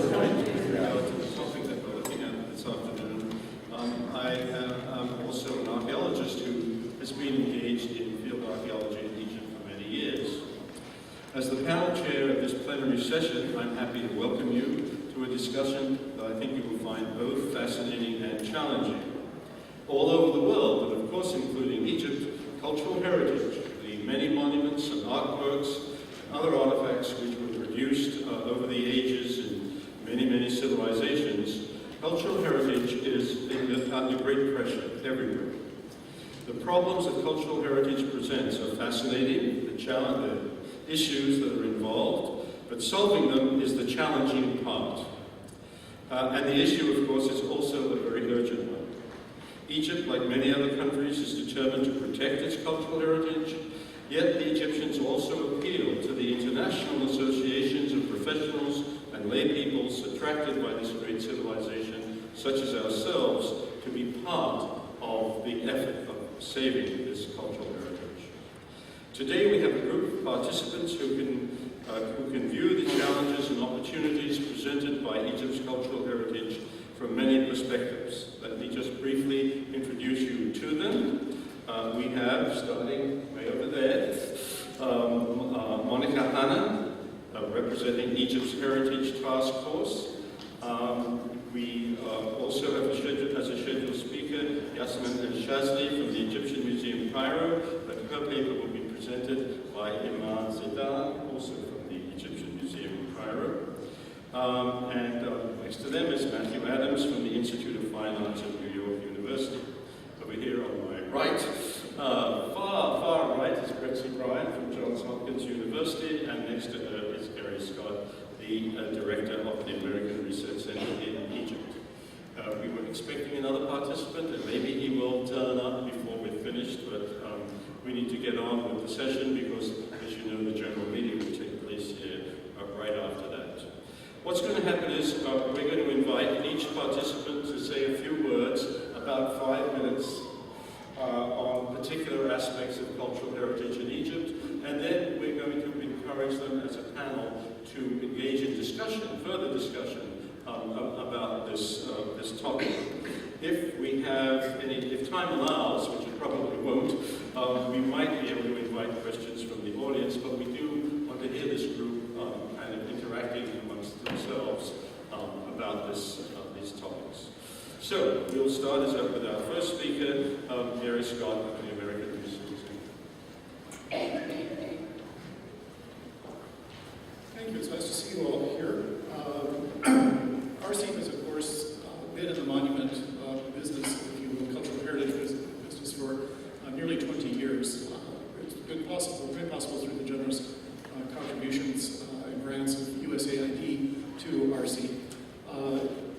point to the topic that we're looking at this afternoon. I am also an archaeologist who has been engaged in field archaeology in Egypt for many years. As the panel chair of this plenary session, I'm happy to welcome you to a discussion that I think you will find both fascinating and challenging. All over the world, but of course including Egypt, cultural heritage, the many monuments and artworks and other artifacts which were produced over the ages in many, many civilizations, cultural heritage is under great pressure everywhere. The problems that cultural heritage presents are fascinating, the issues that are involved, but solving them is the challenging part. And the issue, of course, is also a very urgent one. Egypt, like many other countries, is determined to protect its cultural heritage, yet the Egyptians also appeal to the international associations of professionals and lay peoples attracted by this great civilization, such as ourselves, to be part of the effort of saving this cultural heritage. Today we have a group of participants who can view the challenges and opportunities presented by Egypt's cultural heritage from many perspectives. Let me just briefly introduce you to them. We have, starting way over there, Monica Hanna, representing Egypt's Heritage Task Force. We also have as a scheduled speaker, Yasmin El-Shazli from the Egyptian Museum Cairo, but her paper will be presented by Iman Zidane, also from the Egyptian Museum Cairo. And next to them is Matthew Adams from the Institute of Fine Arts at New York University. Over here on my right, far right, is Betsy Bryan from Johns Hopkins University, and next to her is Gary Scott, the director of the American Research Center in Egypt. We were expecting another participant, and maybe he will turn up before we're finished, but we need to get on with the session because, as you know, the general meeting will take place here right after that. What's going to happen is we're going to invite each participant to say a few words, about 5 minutes, on particular aspects of cultural heritage in Egypt, and then we're going to encourage them as a panel to engage in discussion, further discussion about this topic. If time allows, which it probably won't, we might be able to invite questions from the audience, but we do want to hear this group kind of interacting amongst themselves about these topics. So we'll start with our first speaker, Gary Scott of the American Research Center. Thank you. It's nice to see you all here. RC has, of course, been in the monument business, if you will, cultural heritage business for nearly 20 years. It's been possible through the generous contributions and grants of USAID to RC.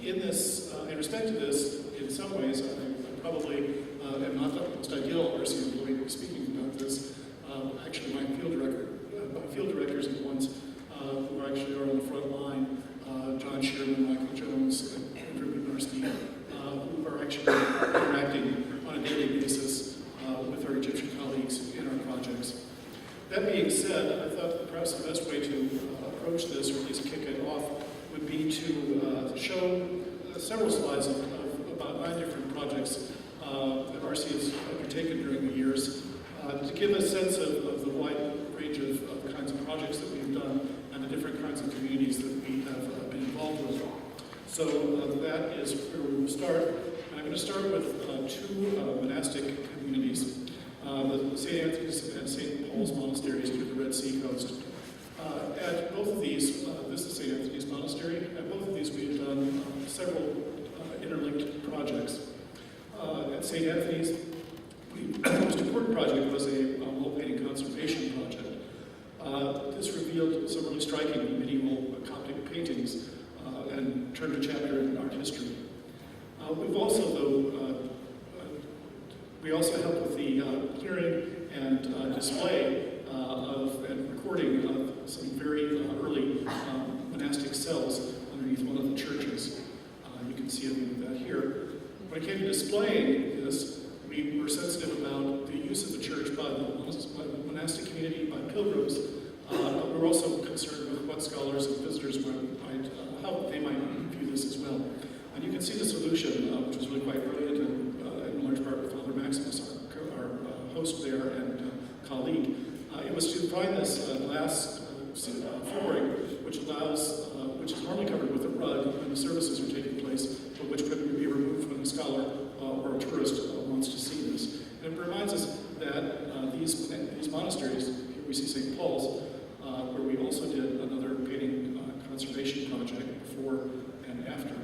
In respect to this, in some ways, I probably am not the most ideal RC employee speaking about this. Actually, my field directors are the ones who actually are on the front line, John Shearman, Michael Jones, and Andrew Minarski, who are actually interacting on a daily basis with our Egyptian colleagues in our projects. That being said, I thought that perhaps the best way to approach this, or at least kick it off, would be to show several slides of about 9 different projects that RC has undertaken during the years to give a sense of the wide range of kinds of projects that we've done and the different kinds of communities that we have been involved with. So that is where we will start. And I'm going to start with 2 monastic communities, the St. Anthony's and St. Paul's monasteries near the Red Sea coast. At both of these, this is St. Anthony's Monastery, at both of these we have done several interlinked projects. At St. Anthony's, the most important project was a wall painting conservation project. This revealed some really striking medieval Coptic paintings and turned a chapter in art history. We also helped with the clearing and display and recording of some very early monastic cells underneath one of the churches. You can see a view of that here. When it came to displaying this, we were sensitive about the use of the church by the monastic community, by pilgrims. But we were also concerned with what scholars and visitors how they might And you can see the solution, which was really quite brilliant, and in large part with Father Maximus, our host there and colleague. It was to find this glass flooring, which is normally covered with a rug when the services are taking place, but which could be removed when a scholar or a tourist wants to see this. And it reminds us that these monasteries, here we see St. Paul's, where we also did another painting conservation project before and after.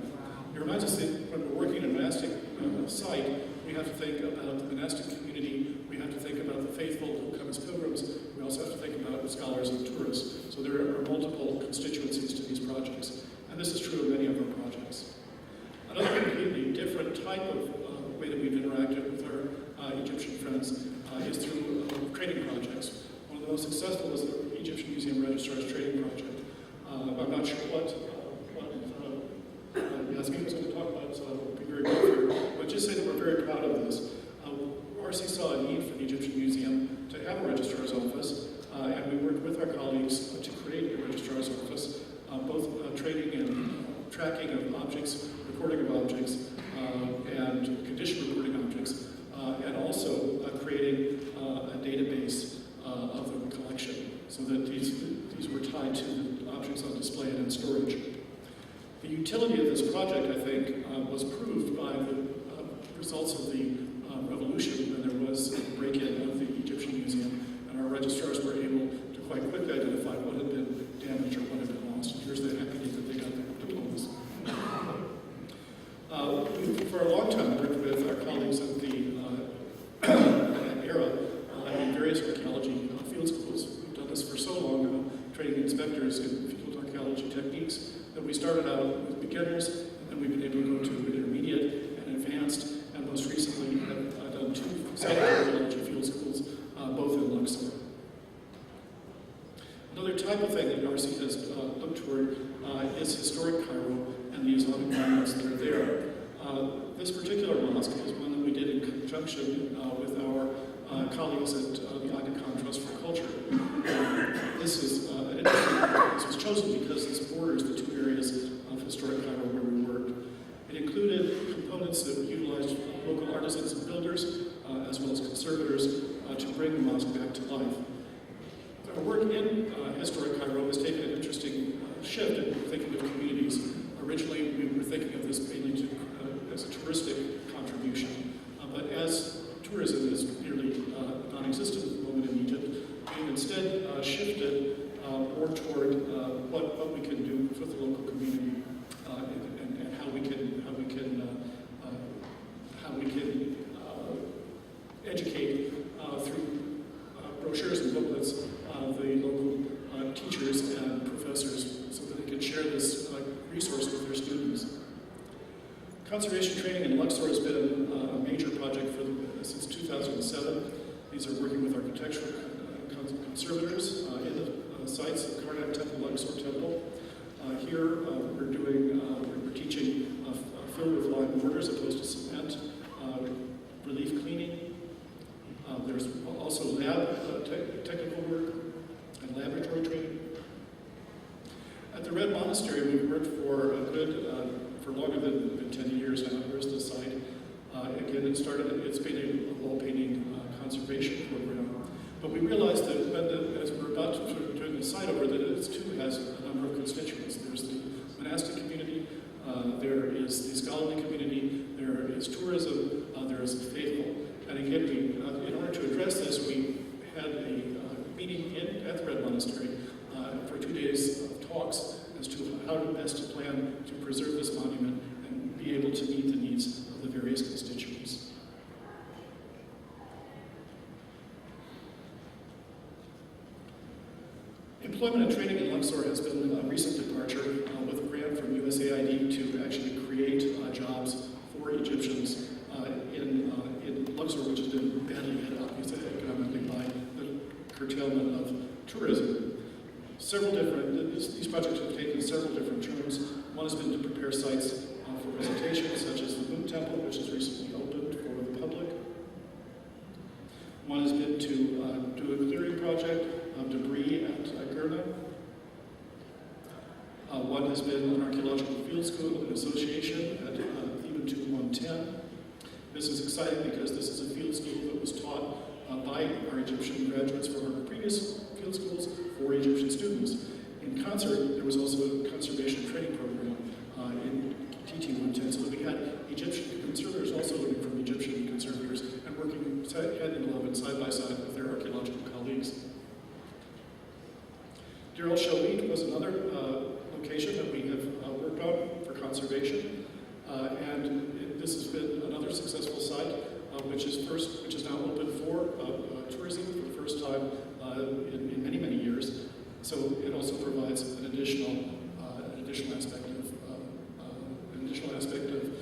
It reminds us that when we're working in a monastic site, we have to think about the monastic community, we have to think about the faithful who come as pilgrims, we also have to think about scholars and tourists. So there are multiple constituencies to these projects, and this is true of many of our projects. Another completely different type of way that we've interacted with our Egyptian friends is through training projects. One of the most successful was the Egyptian Museum Registrar's Training Project. I'm not sure what Yasmin was going to talk about, so I'll be very brief here. But just say that we're very proud of this. RC saw a need for the Egyptian Museum to have a registrar's office, and we worked with our colleagues to create a registrar's office, both training and tracking of objects, recording of objects, and condition recording objects, and also creating a database of the collection, so that these were tied to the objects on display and in storage. The utility of this project, I think, was proved by the results of the revolution when there was a break-in of the Egyptian Museum, and our registrars were able to quite quickly identify what had been damaged or what had been lost. And here's the happy day that they got their diplomas. For a long time, worked with our colleagues at the era in various archaeology field schools. We've done this for so long now, training inspectors in field archaeology techniques, that we started out with beginners, and then we've been able to go to intermediate and advanced, and most recently have done 2 archaeology field schools, both in Luxor. Another type of thing that RC has looked toward is historic Cairo and the Islamic monuments that are there. This particular mosque is one that we did in conjunction with our colleagues at the Aga Khan Trust for Culture. This was chosen because this borders the 2 areas of historic Cairo where we worked. It included components that utilized local artisans and builders, as well as conservators, to bring the mosque back to life. Our work in historic Cairo has taken an interesting shift in thinking of communities. Originally, we were thinking of this mainly as a touristic contribution, but as tourism is nearly non-existent at the moment in Egypt, we've instead shifted more toward what we can do for the local community and how we can educate through brochures and booklets the local teachers and professors so that they can share this resource with their students. Conservation training in Luxor has been a major project since 2007. These are working with architectural conservators in the sites of Karnak Temple, Luxor Temple. Here we're teaching fill with lime mortar as opposed to cement, relief cleaning. There's also lab technical work and laboratory training. At the Red Monastery, we've worked for longer than 10 years now. Here's the site. Again, it's been a wall painting conservation program. But we realized that as we're about to turn the site over, that it too has a number of constituents. There's the monastic community, there is the scholarly community, there is tourism, there is the faithful. And again, in order to address this, we had a meeting at the Red Monastery for 2 days of talks as to how best to plan to preserve this monument and be able to meet the needs of the various constituents. Employment and training in Luxor has been a recent departure with a grant from USAID to actually create jobs for Egyptians in Luxor, which has been badly hit economically by the curtailment of tourism. These projects have taken several different turns. One has been to prepare sites for presentations, such as the Moon Temple, which has recently opened for the public. One has been to do a clearing project of debris at Gurna. One has been an archaeological field school and association at 110. This is exciting because this is a field school that was taught by our Egyptian graduates from our previous field schools for Egyptian students. In concert, there was also a conservation training program in TT 110, so that we had Egyptian conservators also learning from Egyptian conservators and working hand in glove and side by side with their archaeological colleagues. Deir el-Shalit was another location that we have worked on for conservation, and this has been another successful site, which is now open for tourism for the first time in many, many years. So it also provides an additional aspect of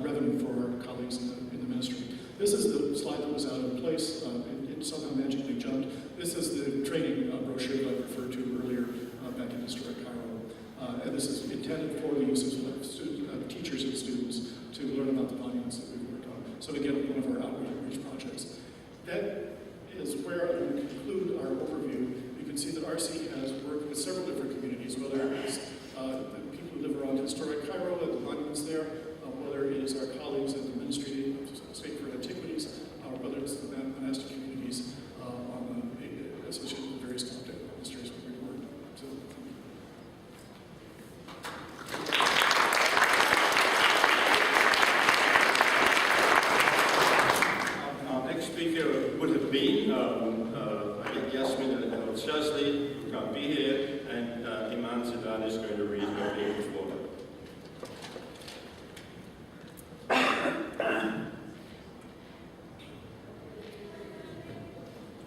revenue for our colleagues in the ministry. This is the slide that was out of place. It somehow magically jumped. This is the training brochure that I referred to earlier back in Historic Cairo. And this is intended for the use of teachers and students to learn about the monuments that we've worked on. So again, one of our outreach projects. That is where I'm going to conclude our overview. You can see that RC has worked with several different communities, whether it is the people who live around Historic Cairo and the monuments there, whether it is our colleagues at the Ministry of State for Antiquities, or whether it's the monastic communities associated with various Coptic monasteries where we worked. So, Our next speaker would have been Yasmin al-Shazli, who can't be here, and Iman Zidan is going to read her English for her.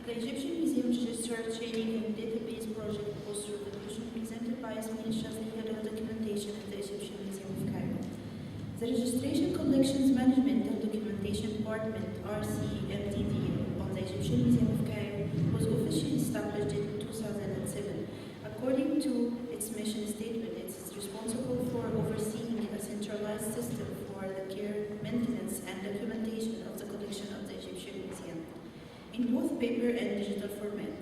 The Egyptian Museum Registrar Training and Database Project post-revolution presented by Yasmin Shazli, Head of Documentation at the Egyptian Museum of Cairo. The Registration, Collections, Management and Documentation Department, RCMDD, of the Egyptian Museum of Cairo was officially established in 2007. According to its mission statement, it is responsible for overseeing a centralized system for the care, maintenance, and documentation of the collection of the Egyptian Museum, in both paper and digital format.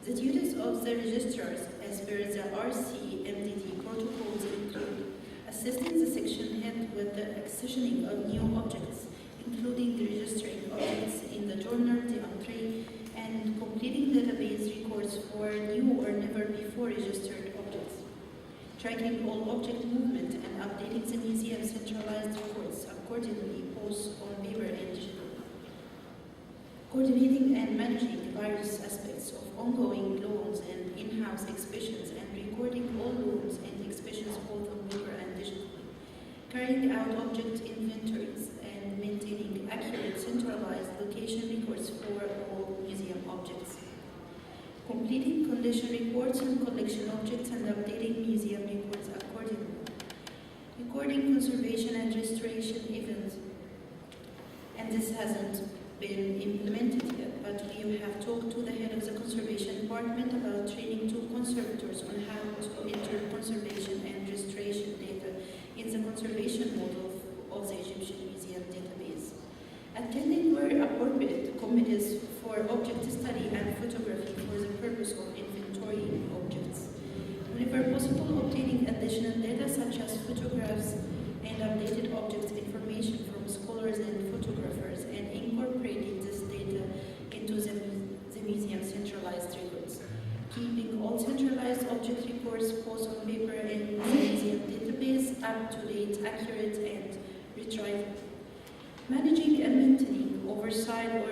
The duties of the registrars, as per the RCMDD protocols, include assisting the section head with the accessioning of new objects, including the registering objects in the journal, the entry, and completing database records for new or never before registered objects, tracking all object movement and updating the museum's centralized records accordingly, both on paper and digital, coordinating and managing various aspects of ongoing loans and in-house exhibitions, and recording all loans and exhibitions both on paper and digitally, carrying out object inventories and maintaining accurate centralized location records for all museum objects, completing condition reports on collection objects and updating museum records accordingly, recording conservation and restoration events. And this hasn't been implemented yet, but we have talked to the head of the conservation department about training two conservators on how to enter conservation and restoration data in the conservation model of the Egyptian Museum database. Attending were appropriate committees for object study and photography for the purpose of inventorying objects. Whenever possible, obtaining additional data such as photographs and updated object information from scholars and photographers, and incorporating this data into the museum's centralized records. Keeping all centralized object records both on paper and the museum database up to date, accurate, and retrievable. Managing and maintaining oversight or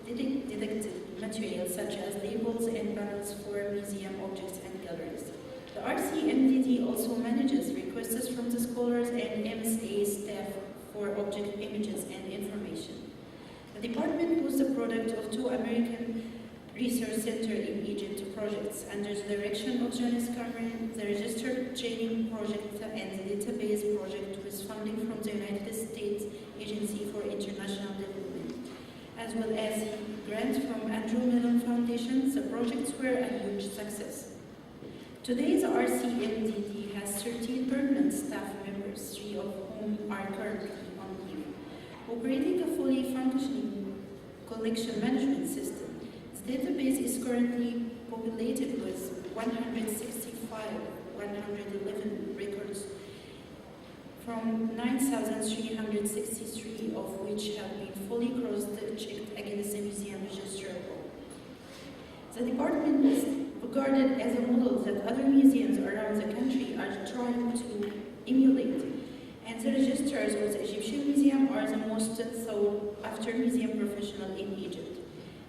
detected materials such as labels and panels for museum objects and galleries. The RCMDD also manages requests from the scholars and MSA staff for object images and information. The department was the product of two American Research Center in Egypt projects under the direction of Janice Cameron, the Registered Training Project and the Database Project with funding from the United States Agency for International Development, as well as grants from Andrew Mellon Foundation. The projects were a huge success. Today, the RCMDD has 13 permanent staff members, 3 of whom are currently on leave, operating a fully functioning collection management system. The database is currently populated with 111 records from 9,363 of which have been fully cross-checked against the museum register. The department is regarded as a model that other museums around the country are trying to emulate, and the registers of the Egyptian Museum are the most sought after museum professional in Egypt.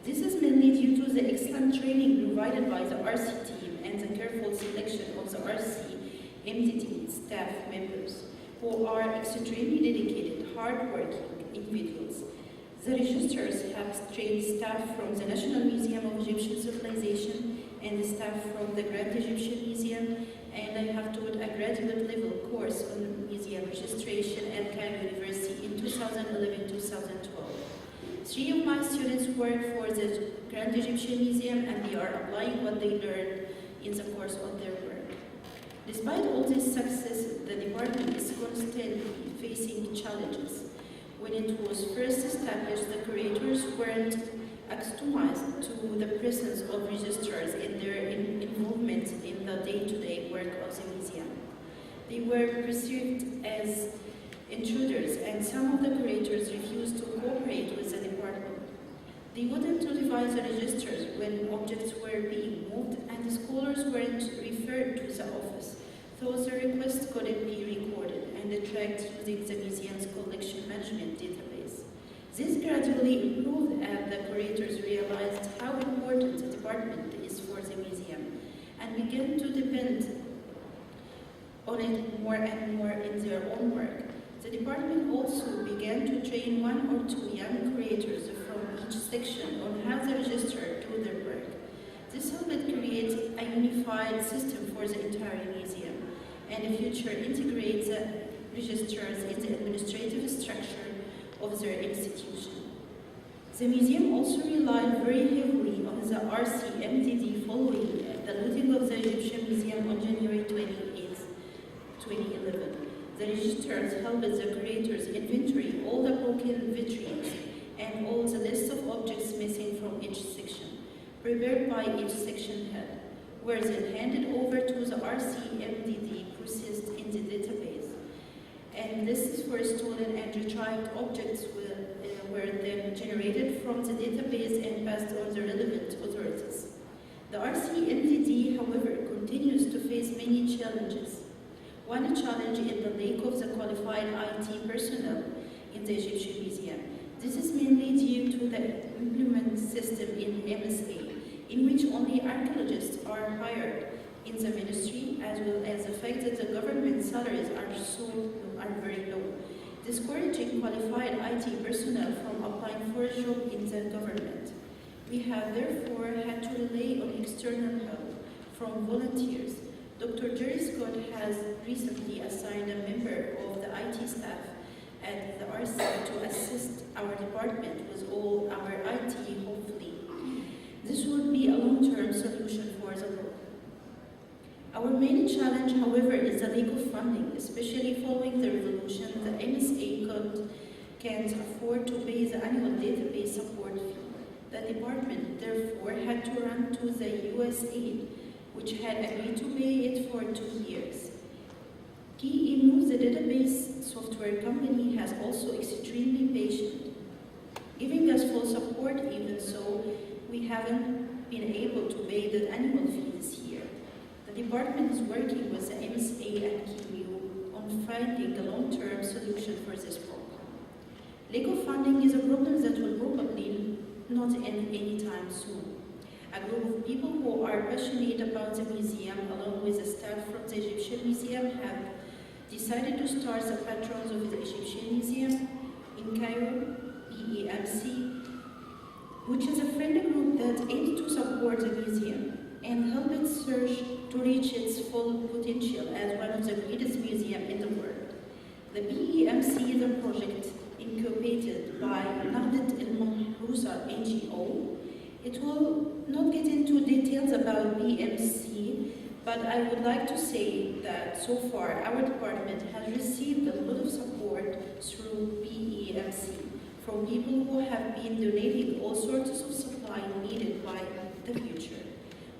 This is mainly due to the excellent training provided by the RC team and the careful selection of the RC MDD staff members, who are extremely dedicated, hard-working individuals. The registers have trained staff from the National Museum of Egyptian Civilization and the staff from the Grand Egyptian Museum, and I have taught a graduate level course on museum registration at Cairo University in 2011-2012. 3 of my students work for the Grand Egyptian Museum, and they are applying what they learned in the course of their work. Despite all this success, the department is constantly facing challenges. When it was first established, the curators weren't accustomed to the presence of registrars and their involvement in the day-to-day work of the museum. They were perceived as intruders, and some of the curators refused to cooperate with the department. They wouldn't notify the registers when objects were being moved, and the scholars weren't referred to the office, so the requests couldn't be recorded and tracked using the museum's collection management database. This gradually improved as the curators realized how important the department is for the museum and began to depend on it more and more in their own work. The department also began to train 1 or 2 young curators from each section on how the registrar do their work. This helped create a unified system for the entire museum, and in future integrate the registrars in the administrative structure of their institution. The museum also relied very heavily on the RCMDD following the looting of the Egyptian Museum on January 28, 2011. The registrars helped the curators inventory all the broken vitrines and all the list of objects missing from each section, prepared by each section head, were then handed over to the RCMDD processed in the database. And lists for stolen and retrieved objects were then generated from the database and passed on the relevant authorities. The RCMDD, however, continues to face many challenges. One challenge is the lack of the qualified IT personnel in the Egyptian Museum. This is mainly due to the implement system in MSA, in which only archaeologists are hired in the ministry, as well as the fact that the government salaries are very low, discouraging qualified IT personnel from applying for a job in the government. We have therefore had to rely on external help from volunteers. Dr. Jerry Scott has recently assigned a member of the IT staff at the RC to assist our department with all our IT, hopefully. This would be a long-term solution for the work. Our main challenge, however, is the lack of funding, especially following the revolution. The MSA can't afford to pay the annual database support fee. The department, therefore, had to run to the USAID, which had agreed to pay it for 2 years. KeyEmu, the database software company, has also extremely patient, giving us full support. Even so, we haven't been able to pay the annual fee this year. The department is working with the MSA and KeyEmu on finding a long-term solution for this problem. Lack of funding is a problem that will probably not end anytime soon. A group of people who are passionate about the museum, along with the staff from the Egyptian Museum, have decided to start the Patrons of the Egyptian Museum in Cairo, PEMC, which is a friendly group that aims to support the museum and help it search to reach its full potential as one of the greatest museums in the world. The PEMC is a project incubated by Nahdat al-Mahrousa NGO. It will not get into details about BMC, but I would like to say that so far our department has received a lot of support through BEMC from people who have been donating all sorts of supply needed by the future.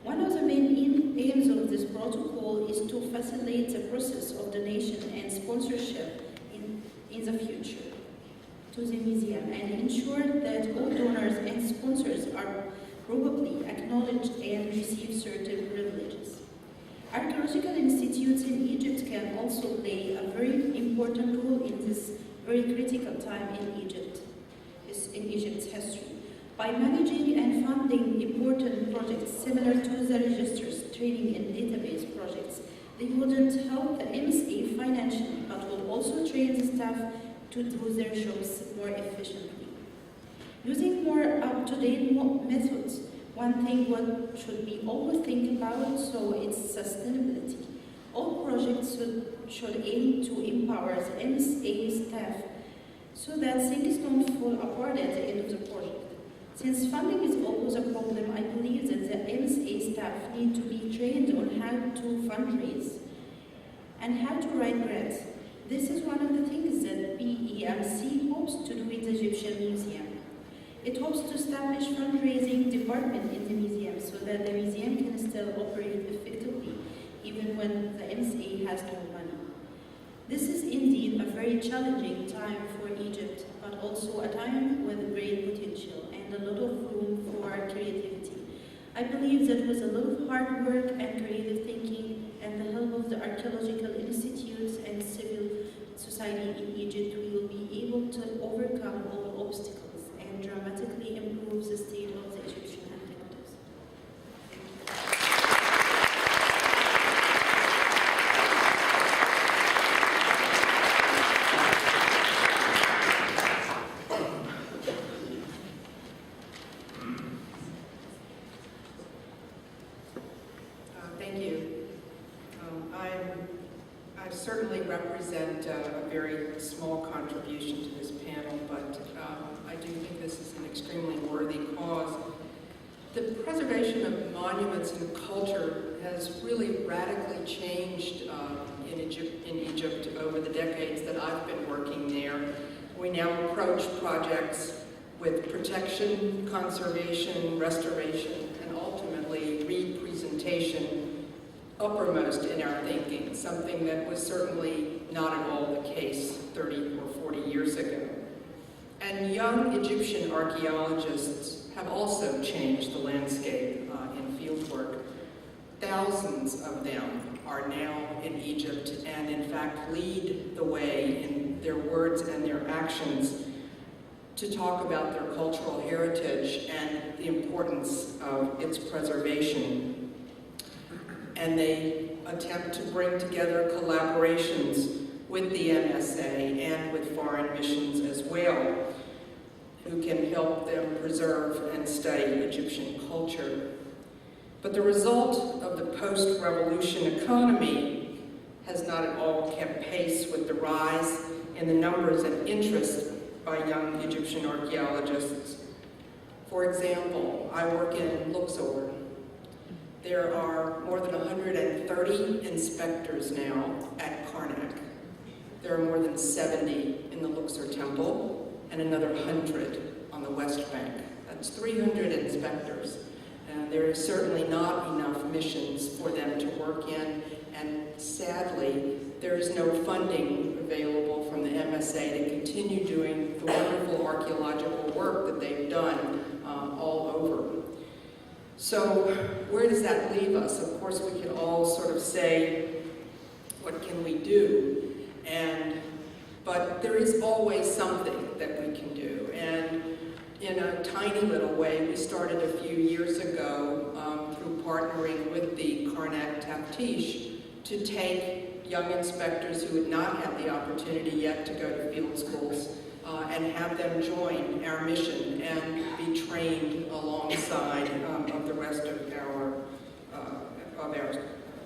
One of the main aims of this protocol is to facilitate the process of donation and sponsorship in the future to the museum and ensure that all donors and sponsors are probably acknowledged and receive certain privileges. Archaeological institutes in Egypt can also play a very important role in this very critical time in Egypt's history. By managing and funding important projects similar to the registers, training, and database projects, they wouldn't help the MSA financially, but would also train the staff to do their jobs more efficiently. Using more up-to-date methods, one thing one should be always think about, so it's sustainability. All projects should aim to empower the MSA staff so that things don't fall apart at the end of the project. Since funding is always a problem, I believe that the MSA staff need to be trained on how to fundraise and how to write grants. This is one of the things that BEMC hopes to do with the Egyptian Museum. It hopes to establish fundraising department in the museum so that the museum can still operate effectively even when the MSA has no money. This is indeed a very challenging time for Egypt, but also a time with great potential and a lot of room for creativity. I believe that with a lot of hard work and creative thinking and the help of the archaeological institutes and civil society in Egypt, we will be able to overcome all obstacles and dramatically improve the state of the Egyptian antiquities. Thank you. I certainly represent a very small contribution to this panel, but I do think this is an extremely worthy cause. The preservation of monuments and culture has really radically changed in Egypt over the decades that I've been working there. We now approach projects with protection, conservation, restoration, and ultimately representation uppermost in our thinking, something that was certainly not at all the case 30 or 40 years ago. And young Egyptian archaeologists have also changed the landscape in fieldwork. Thousands of them are now in Egypt and in fact lead the way in their words and their actions to talk about their cultural heritage and the importance of its preservation. And they attempt to bring together collaborations with the MSA and with foreign missions as well, who can help them preserve and study Egyptian culture. But the result of the post-revolution economy has not at all kept pace with the rise in the numbers and interest by young Egyptian archaeologists. For example, I work in Luxor. There are more than 130 inspectors now at Karnak. There are more than 70 in the Luxor Temple and another 100 on the West Bank. That's 300 inspectors. There is certainly not enough missions for them to work in, and sadly, there is no funding available from the MSA to continue doing the wonderful archaeological work that they've done all over. So where does that leave us? Of course, we can all sort of say, what can we do? But there is always something that we can do. And in a tiny little way, we started a few years ago through partnering with the Karnak Taftish to take young inspectors who had not had the opportunity yet to go to field schools and have them join our mission and be trained alongside of the rest of our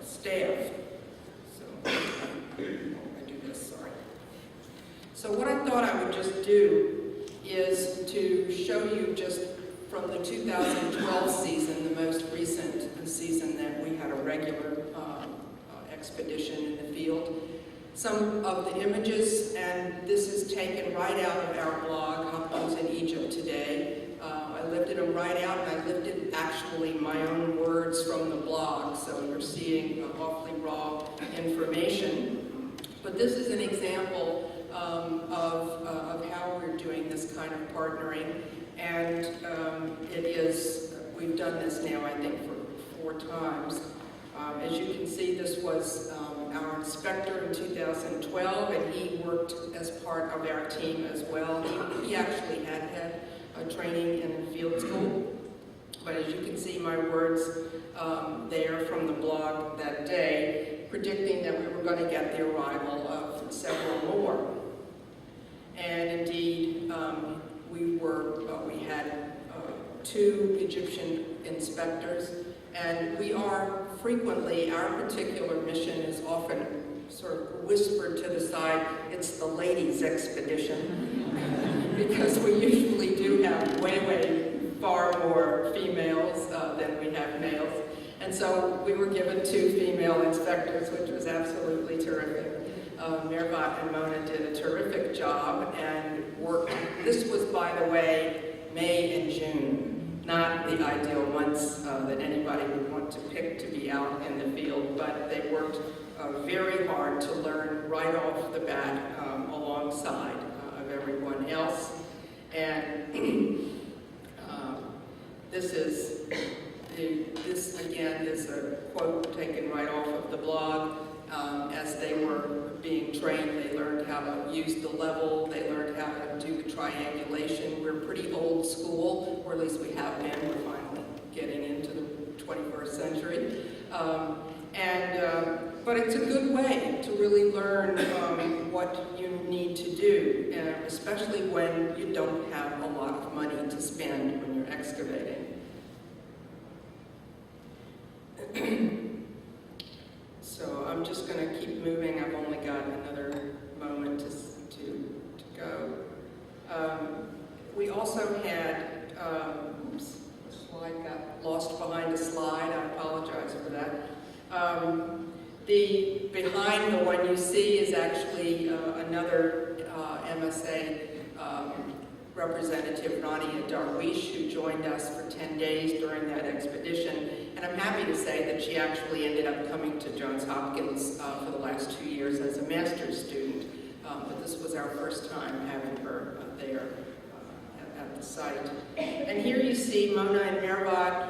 staff. So, I do this, sorry. So what I thought I would just do is to show you just from the 2012 season, the most recent season that we had a regular expedition in the field, some of the images, and this is taken right out of our blog, Hopkins in Egypt Today, I lifted them right out, and I lifted actually my own words from the blog, so you're seeing awfully raw information. But this is an example of how we're doing this kind of partnering, and we've done this now, I think, for 4 times. As you can see, this was our inspector in 2012, and he worked as part of our team as well. He actually had training in field school, but as you can see, my words there from the blog that day, predicting that we were going to get the arrival of several more. And indeed, we had 2 Egyptian inspectors, and we are frequently, our particular mission is often sort of whispered to the side, it's the ladies' expedition, because we usually do have way far more females than we have males. And so we were given 2 female inspectors, which was absolutely terrific. Mervat and Mona did a terrific job and worked. This was, by the way, May and June, not the ideal months that anybody would want to pick to be out in the field, but they worked very hard to learn right off the bat alongside of everyone else. And this again is a quote taken right off of the blog. As they were being trained, they learned how to use the level, they learned how to do the triangulation. We're pretty old school, or at least we have been. We're finally getting into the 21st century. But it's a good way to really learn what you need to do, especially when you don't have a lot of money to spend when you're excavating. So I'm just going to keep moving. I've only got another moment to go. We also had, oops, the slide got lost behind a slide. I apologize for that. The behind the one you see is actually another MSA representative, Rania Darwish, who joined us for 10 days during that expedition. And I'm happy to say that she actually ended up coming to Johns Hopkins for the last 2 years as a master's student. But this was our first time having her there at the site. And here you see Mona and Mervat.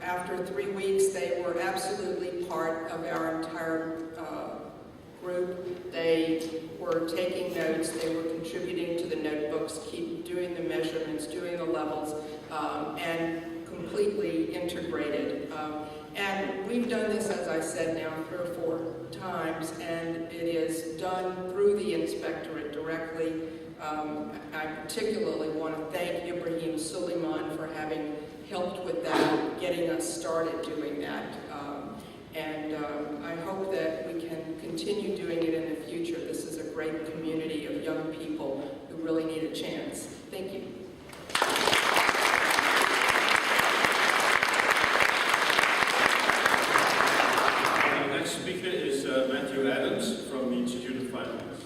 After 3 weeks, they were absolutely part of our entire group. They were taking notes, they were contributing to the notebooks, keep doing the measurements, doing the levels, and completely integrated. And we've done this, as I said, now 3 or 4 times, and it is done through the inspectorate directly. I particularly want to thank Ibrahim Suleiman for having helped with that, getting us started doing that. And I hope that we can continue doing it in the future. This is a great community of young people who really need a chance. Thank you. Our next speaker is Matthew Adams from the Institute of Fine Arts.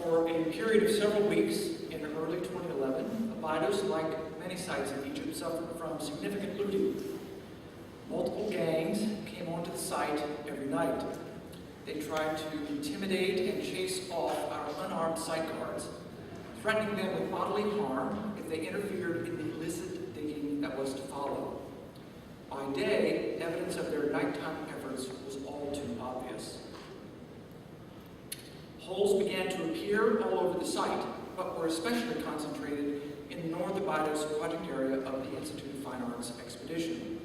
For a period of several weeks in early 2011, Abydos, like many sites in Egypt, suffered from significant looting. Multiple gangs came onto the site every night. They tried to intimidate and chase off our unarmed site guards, threatening them with bodily harm if they interfered in the illicit digging that was to follow. By day, evidence of their nighttime efforts was all too obvious. Holes began to appear all over the site, but were especially concentrated in the North Abydos project area of the Institute of Fine Arts expedition.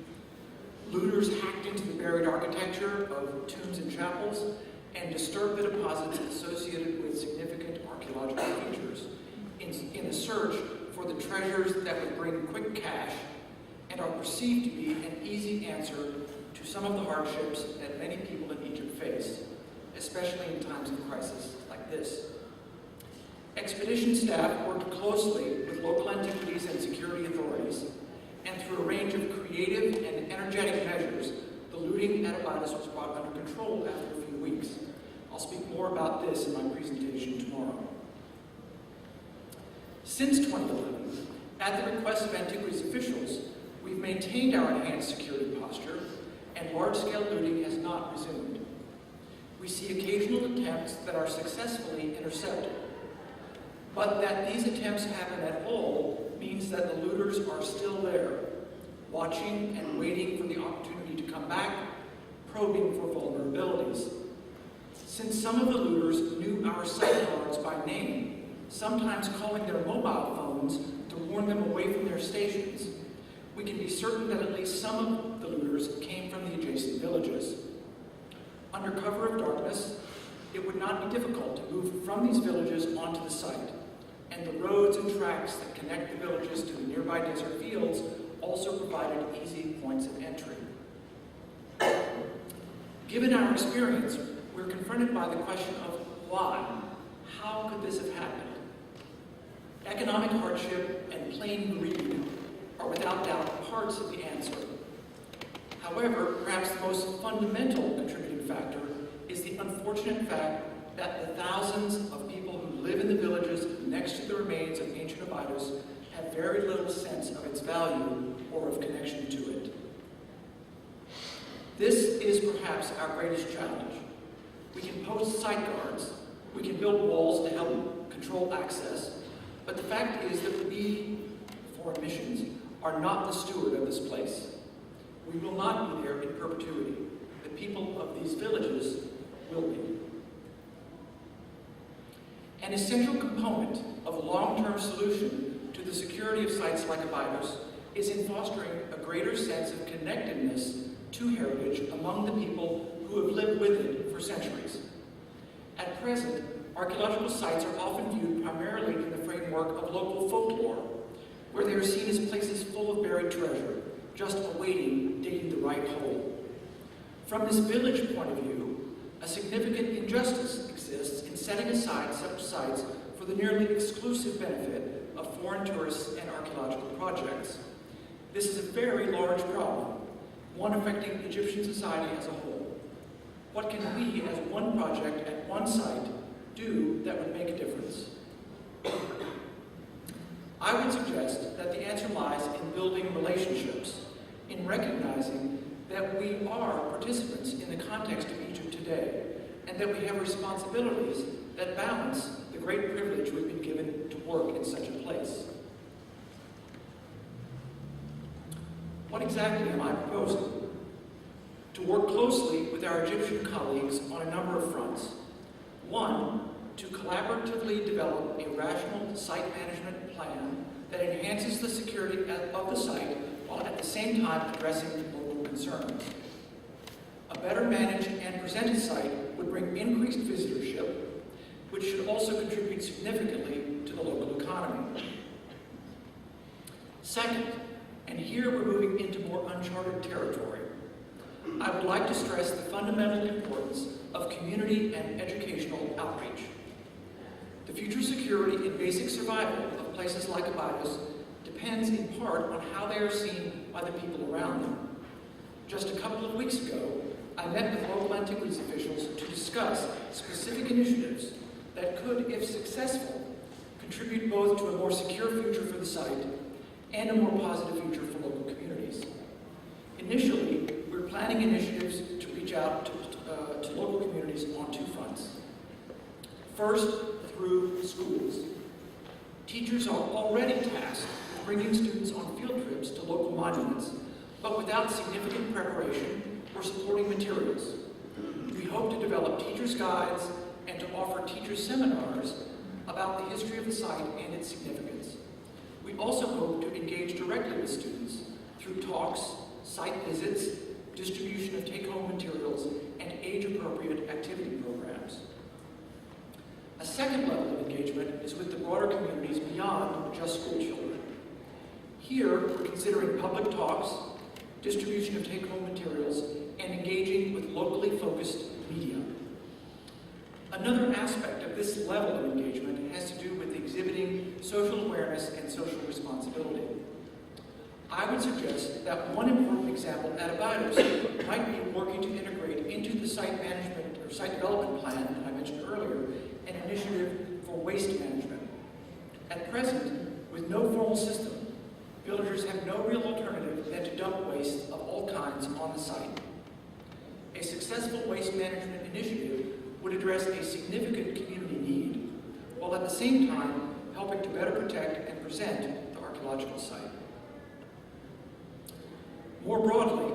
Looters hacked into the buried architecture of tombs and chapels and disturbed the deposits associated with significant archaeological features in a search for the treasures that would bring quick cash and are perceived to be an easy answer to some of the hardships that many people in Egypt face, especially in times of crisis like this. Expedition staff worked closely with local antiquities and security authorities, and through a range of creative and energetic measures, the looting at Abydos was brought under control after a few weeks. I'll speak more about this in my presentation tomorrow. Since 2011, at the request of Antiquities officials, we've maintained our enhanced security posture, and large-scale looting has not resumed. We see occasional attempts that are successfully intercepted. But that these attempts happen at all means that the looters are still there, watching and waiting for the opportunity to come back, probing for vulnerabilities. Since some of the looters knew our site guards by name, sometimes calling their mobile phones to warn them away from their stations, we can be certain that at least some of the looters came from the adjacent villages. Under cover of darkness, it would not be difficult to move from these villages onto the site, and the roads and tracks that connect the villages to the nearby desert fields also provided easy points of entry. Given our experience, we're confronted by the question of why? How could this have happened? Economic hardship and plain greed are without doubt parts of the answer. However, perhaps the most fundamental contributing factor is the unfortunate fact that the thousands of people who live in the villages next to the remains of ancient Abydos have very little sense of its value or of connection to it. This is perhaps our greatest challenge. We can post site guards, we can build walls to help control access, but the fact is that we, foreign missions, are not the steward of this place. We will not be there in perpetuity. The people of these villages will be. An essential component of a long-term solution to the security of sites like Abydos is in fostering a greater sense of connectedness to heritage among the people who have lived with it for centuries. At present, archaeological sites are often viewed primarily in the framework of local folklore, where they are seen as places full of buried treasure, just awaiting digging the right hole. From this village point of view, a significant injustice exists in setting aside such sites for the nearly exclusive benefit of foreign tourists and archaeological projects. This is a very large problem, one affecting Egyptian society as a whole. What can we, as one project at one site, do that would make a difference? I would suggest that the answer lies in building relationships, in recognizing that we are participants in the context of Egypt today, and that we have responsibilities that balance the great privilege we've been given to work in such a place. What exactly am I proposing? To work closely with our Egyptian colleagues on a number of fronts. One, to collaboratively develop a rational site management plan that enhances the security of the site while at the same time addressing local concerns. A better managed and presented site would bring increased visitorship, which should also contribute significantly to the local economy. Second, and here we're moving into more uncharted territory, I would like to stress the fundamental importance of community and educational outreach. The future security and basic survival of places like Abydos depends in part on how they are seen by the people around them. Just a couple of weeks ago, I met with local antiquities officials to discuss specific initiatives that could, if successful, contribute both to a more secure future for the site and a more positive future for local communities. Initially, we're planning initiatives to reach out to local communities on two fronts. First, through schools. Teachers are already tasked with bringing students on field trips to local monuments, but without significant preparation or supporting materials. We hope to develop teachers' guides and to offer teachers' seminars about the history of the site and its significance. We also hope to engage directly with students through talks, site visits, distribution of take-home materials, and age-appropriate activity programs. A second level of engagement is with the broader communities beyond just school children. Here, we're considering public talks, distribution of take-home materials, and engaging with locally focused media. Another aspect of this level of engagement has to do with exhibiting social awareness and social responsibility. I would suggest that one important example at Abydos might be working to integrate into the site management or site development plan that I mentioned earlier, an initiative for waste management. At present, with no formal system, villagers have no real alternative than to dump waste of all kinds on the site. A successful waste management initiative would address a significant community need, while at the same time helping to better protect and present the archaeological site. More broadly,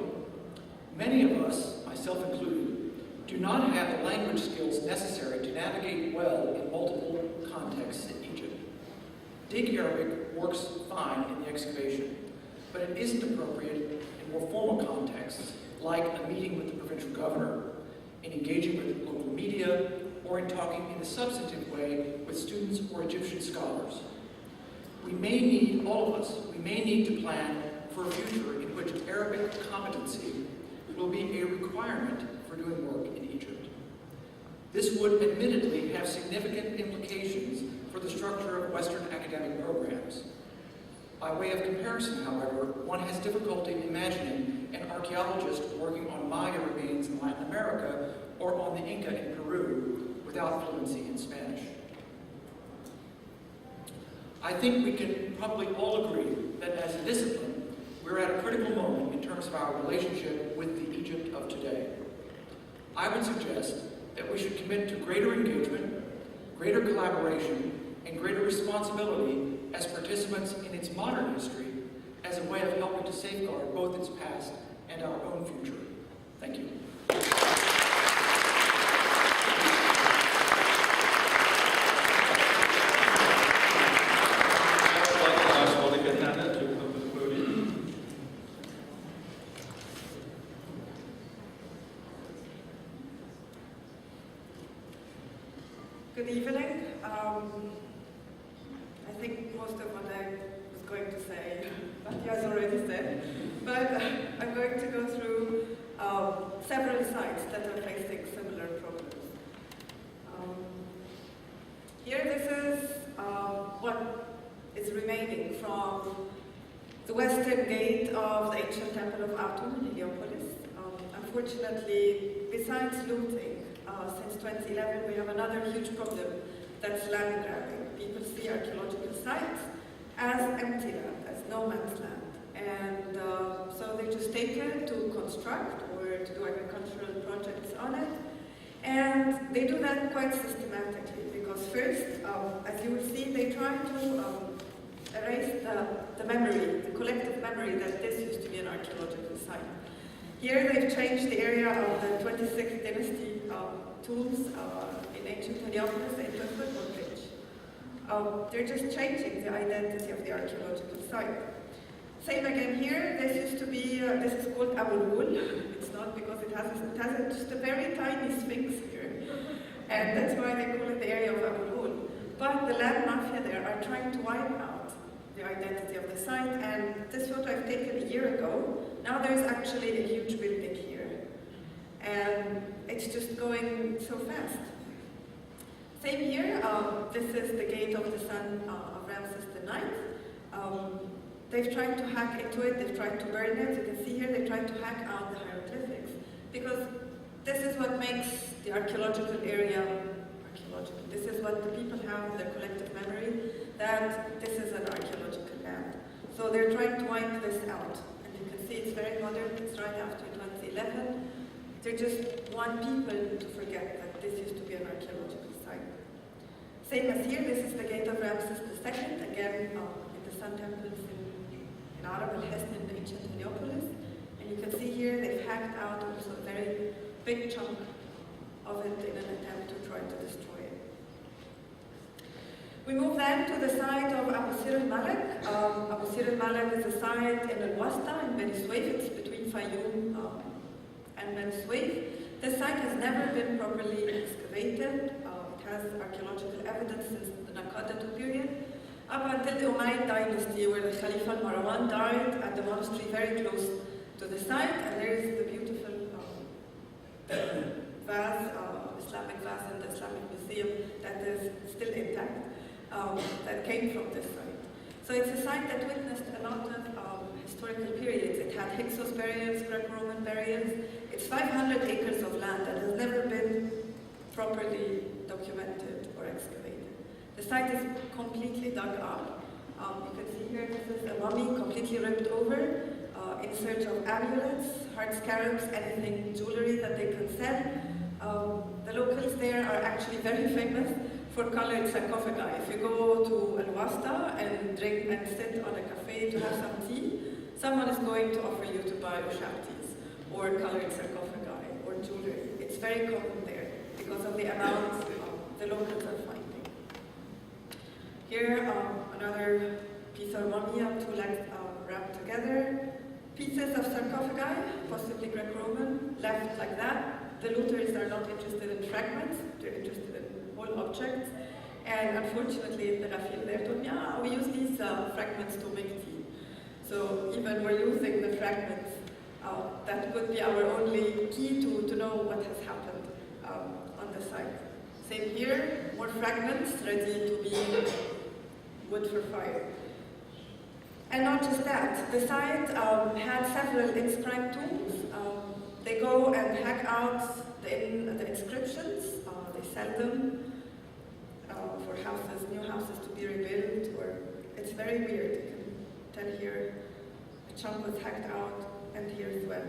many of us, myself included, do not have the language skills necessary to navigate well in multiple contexts in Egypt. Dig Arabic works fine in the excavation, but it isn't appropriate in more formal contexts, like a meeting with the provincial governor, in engaging with local media, or in talking in a substantive way with students or Egyptian scholars. We may need, all of us, we may need to plan for a future in which Arabic competency will be a requirement for doing work in Egypt. This would admittedly have significant implications for the structure of Western academic programs. By way of comparison, however, one has difficulty imagining an archaeologist working on Maya remains in Latin America or on the Inca in Peru without fluency in Spanish. I think we can probably all agree that as a discipline, we're at a critical moment in terms of our relationship with the Egypt of today. I would suggest that we should commit to greater engagement, greater collaboration, and greater responsibility as participants in its modern history as a way of helping to safeguard both its past and our own future. Thank you. Good evening. I think most of what I was going to say, Batia has already said, but I'm going to go through several sites that are facing similar problems. Here, this is what is remaining from the western gate of the ancient temple of Atum in Heliopolis. Unfortunately, besides looting, since 2011, we have another huge problem, that's land grabbing. People see archaeological sites as empty land, as no man's land. And so they just take it to construct or to do agricultural projects on it. And they do that quite systematically, because first, as you will see, they try to erase the memory, the collective memory that this used to be an archaeological site. Here they've changed the area of the 26th dynasty tombs in ancient Heliopolis into a football pitch. They're just changing the identity of the archaeological site. Same again here, this used to be, this is called Abul. It's not because it has just a very tiny sphinx here. And that's why they call it the area of Abul. But the land mafia there are trying to wipe out the identity of the site, and this photo I've taken a year ago. Now there's actually a huge building here. And it's just going so fast. Same here, this is the gate of the son of Ramses IX. They've tried to hack into it, they've tried to burn it. You can see here they tried to hack out the hieroglyphics, because this is what makes the archaeological area archaeological. This is what the people have in their collective memory, that this is an archaeological land. So they're trying to wipe this out. And you can see it's very modern, it's right after 2011. They just want people to forget that this used to be an archaeological site. Same as here, this is the gate of Ramses II, again in the Sun Temples in Arab al-Hisn in ancient Heliopolis. And you can see here they've hacked out also a very big chunk of it in an attempt to try to destroy it. We move then to the site of Abu Sir al-Malek. Abu Sir al-Malek is a site in Al-Wasta in Beni Suef. It's between Fayoum and Beni Suef. The site has never been properly excavated. It has archaeological evidence since the Naqadatu period, up until the Umayyad dynasty, where the Khalifa al-Marwan died at the monastery very close to the site, and there is the beautiful vase, Islamic vase in the Islamic Museum that is still intact, that came from this site. So it's a site that witnessed a lot of historical periods. It had Hyksos burials, Greco-Roman burials. It's 500 acres of land that has never been properly documented or excavated. The site is completely dug up. You can see here, this is a mummy completely ripped over, in search of amulets, heart scarabs, anything jewelry that they can sell. The locals there are actually very famous for colored sarcophagi. If you go to Al-Wasta and drink and sit on a cafe to have some tea, someone is going to offer you to buy ushabtis or colored sarcophagi or jewelry. It's very common there because of the amount the locals are finding. Here, another piece of mumia, two legs wrapped together. Pieces of sarcophagi, possibly Greco-Roman, left like that. The looters are not interested in fragments, they're interested in whole objects. And unfortunately, the Rafil there told me, we use these fragments to make tea. So even we're using the fragments, that could be our only key to know what has happened on the site. Same here, more fragments ready to be wood for fire. And not just that, the site had several inscribed tombs. They go and hack out the inscriptions, they sell them for houses, new houses to be rebuilt, or it's very weird. You can tell here a chunk was hacked out, and here as well.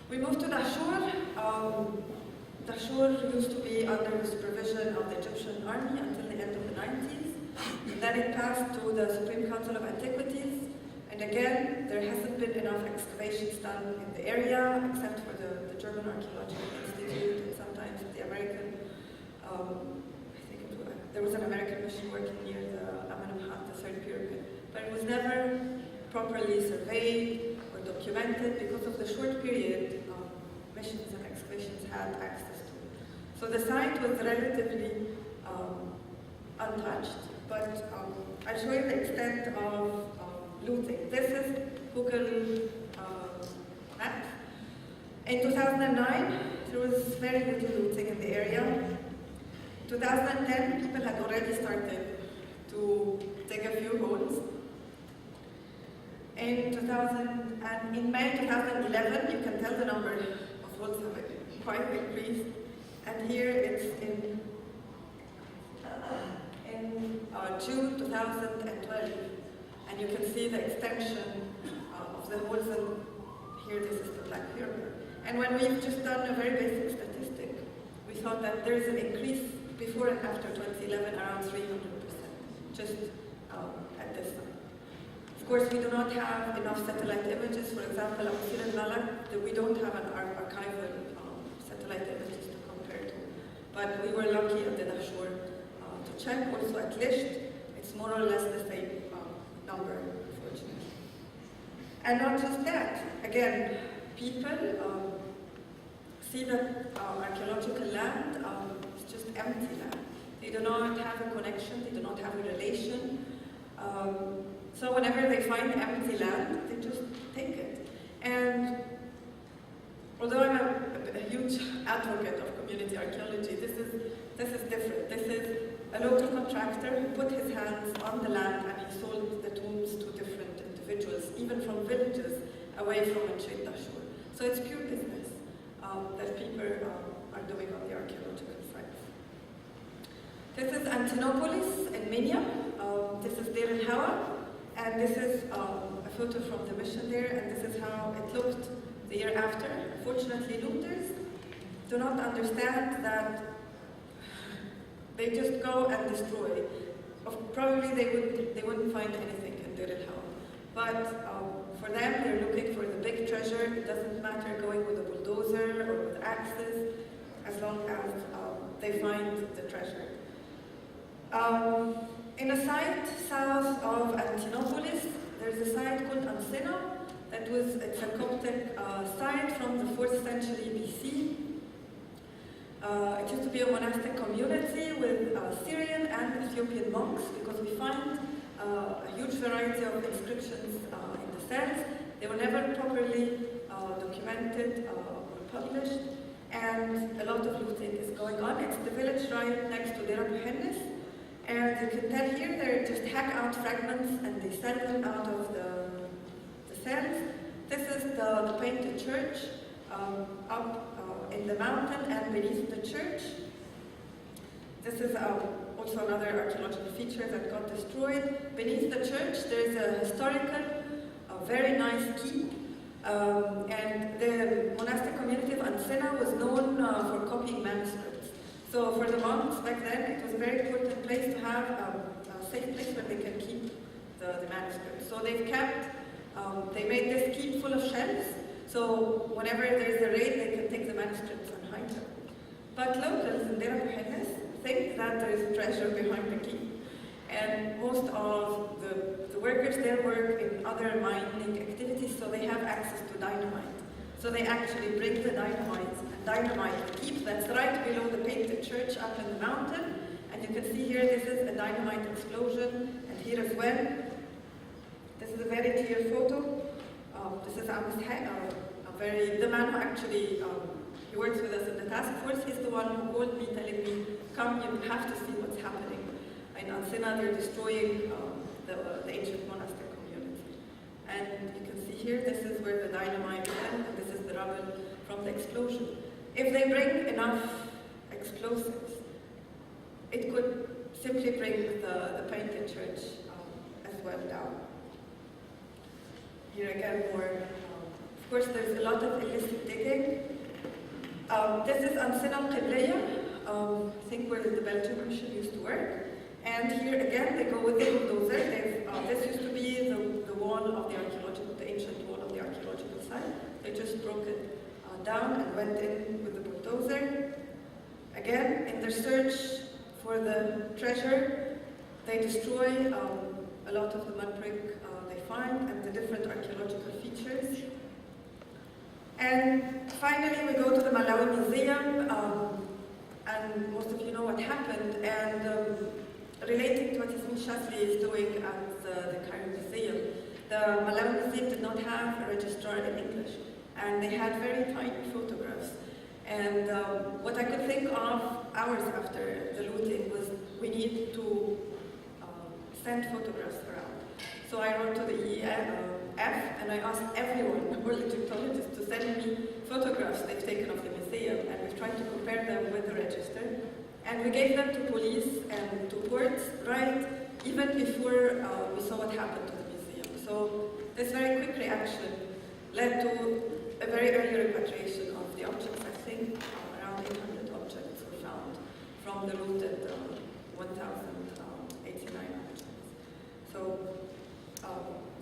We moved to Dashur. Dashur used to be under the supervision of the Egyptian army until the end of the 90s. And then it passed to the Supreme Council of Antiquities. And again, there hasn't been enough excavations done in the area, except for the German Archaeological Institute and sometimes the American, there was an American mission working near the Amenemhat, the third pyramid. But it was never properly surveyed or documented because of the short period missions and excavations had access to. So the site was relatively untouched, but I'll show you the extent of looting. This is Google Maps. In 2009, there was very little looting in the area. In 2010, people had already started to dig a few holes. In May 2011, you can tell the number of holes have quite increased. And here it's in June 2012. And you can see the extension of the holes, and here this is the Black Pyramid. And when we've just done a very basic statistic, we thought that there's an increase before and after 2011 around 300%, just at this time. Of course, we do not have enough satellite images. For example, of Sir al-Malak, that we don't have an archival satellite images to compare to. But we were lucky at the Dashur to check. Also at Lisht, it's more or less the same number, unfortunately. And not just that, again, people see that archaeological land is just empty land. They do not have a connection, they do not have a relation. So whenever they find empty land, they just take it. And although I'm a huge advocate of community archaeology, this is different. This is a local contractor who put his hands on the land and he sold the tombs to different individuals, even from villages away from Anshet Dashur. So it's pure business that people are doing on the archaeological sites. This is Antinopolis in Minya. This is Deir el-Hawa. And this is a photo from the mission there, and this is how it looked the year after. Unfortunately, looters do not understand that they just go and destroy. Probably they wouldn't find anything in Deir el-Hawa. But for them, they're looking for the big treasure. It doesn't matter going with a bulldozer or with axes, as long as they find the treasure. In a site south of Antinopolis, there's a site called Ansina. It's a Coptic site from the 4th century BC. It used to be a monastic community with Syrian and Ethiopian monks, because we find a huge variety of inscriptions in the cells. They were never properly documented or published, and a lot of looting is going on. It's the village right next to Deir Buhennis. And you can tell here, they just hack out fragments and they sell them out of the cells. This is the painted church. up in the mountain and beneath the church. This is also another archaeological feature that got destroyed. Beneath the church, there's a historical, very nice keep. And the monastic community of Ancina was known for copying manuscripts. So for the monks back then, it was a very important place to have a safe place where they can keep the manuscripts. So they've kept, they made this keep full of shelves. So whenever there's a raid, they can take the manuscripts and hide them. But locals in Dera Muhennes think that there is treasure behind the keep. And most of the workers there work in other mining activities, so they have access to dynamite. So they actually bring the dynamite and dynamite the keep that's right below the painted church up in the mountain. And you can see here, this is a dynamite explosion, and here as well. This is a very clear photo. This is the man who actually he works with us in the task force. He's the one who called me, telling me, "Come, you have to see what's happening." In Ancina, they're destroying the ancient monastic community. And you can see here, this is where the dynamite went, and this is the rubble from the explosion. If they bring enough explosives, it could simply bring the painted church as well down. Here again, more. Of course, there's a lot of illicit digging. This is Ancina Qibleya, I think where the Belgian mission used to work. And here again, they go with the bulldozer. This used to be the wall of the ancient wall of the archaeological site. They just broke it down and went in with the bulldozer. Again, in their search for the treasure, they destroy a lot of the mud brick they find and the different archaeological features. And finally, we go to the Malawi Museum, and most of you know what happened. And relating to what Yasmin Shazli is doing at the Cairo Museum, the Malawi Museum did not have a registrar in English, and they had very tiny photographs. And what I could think of hours after the looting was we need to send photographs around. So I wrote to the EEF and I asked everyone, all Egyptologists, to send me photographs they've taken of the museum, and we've tried to compare them with the register. And we gave them to police and to courts, right, even before we saw what happened to the museum. So this very quick reaction led to a very early repatriation of the objects. I think around 800 objects were found from the looted 1,089 objects. So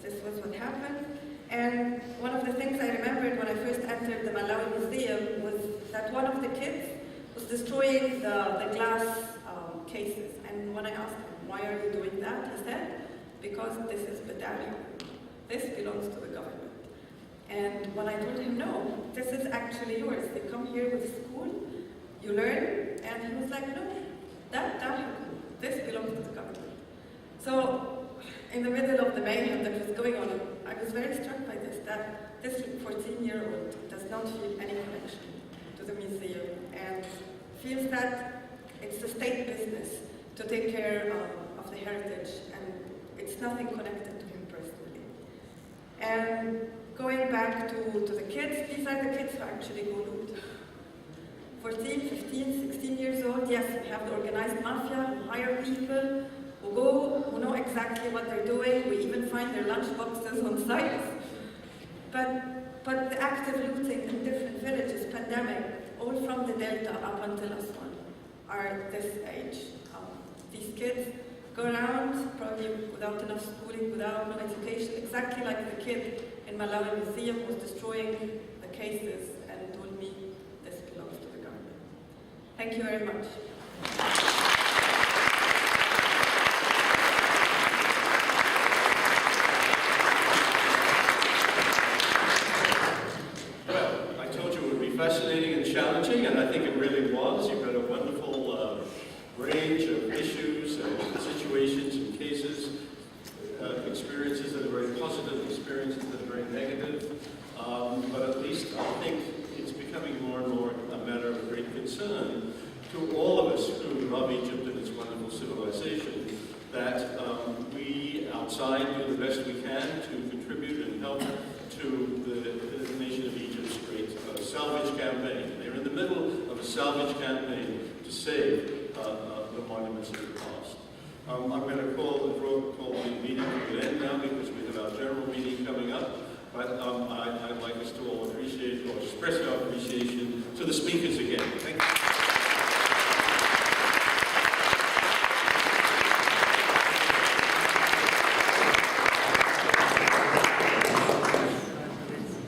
this was what happened. And one of the things I remembered when I first entered the Malawi Museum was that one of the kids was destroying the glass cases. And when I asked him, "Why are you doing that?" he said, "Because this is Battalion. This belongs to the government." And when I told him, "No, this is actually yours. You come here with school, you learn," and he was like, "No, this belongs to the government." So in the middle of the mayhem that was going on, I was very struck by this, that this 14-year-old does not feel any connection to the museum and feels that it's a state business to take care of the heritage, and it's nothing connected to him personally. And going back to the kids, these are the kids who actually go loot. 14, 15, 16 years old, yes, we have the organized mafia who hire people, who know exactly what they're doing. We even find their lunch boxes on sites. But the active looting in different villages, pandemic, all from the Delta up until Aswan, are this age. These kids go around probably without enough schooling, without no education, exactly like the kid in Malawi Museum who was destroying the cases and told me this belongs to the government. Thank you very much. Fascinating and challenging, and I think it really was. You've got a wonderful range of issues and situations and cases, experiences that are very positive, experiences that are very negative. But at least I think it's becoming more and more a matter of great concern to all of us who love Egypt and its wonderful civilization, that we outside do the best we can to contribute and help to the nation of Egypt's great self middle of a salvage campaign to save the monuments of the past. I'm going to call the meeting to an end now because we have our general meeting coming up. But I'd like us to all appreciate or express our appreciation to the speakers again. Thank you.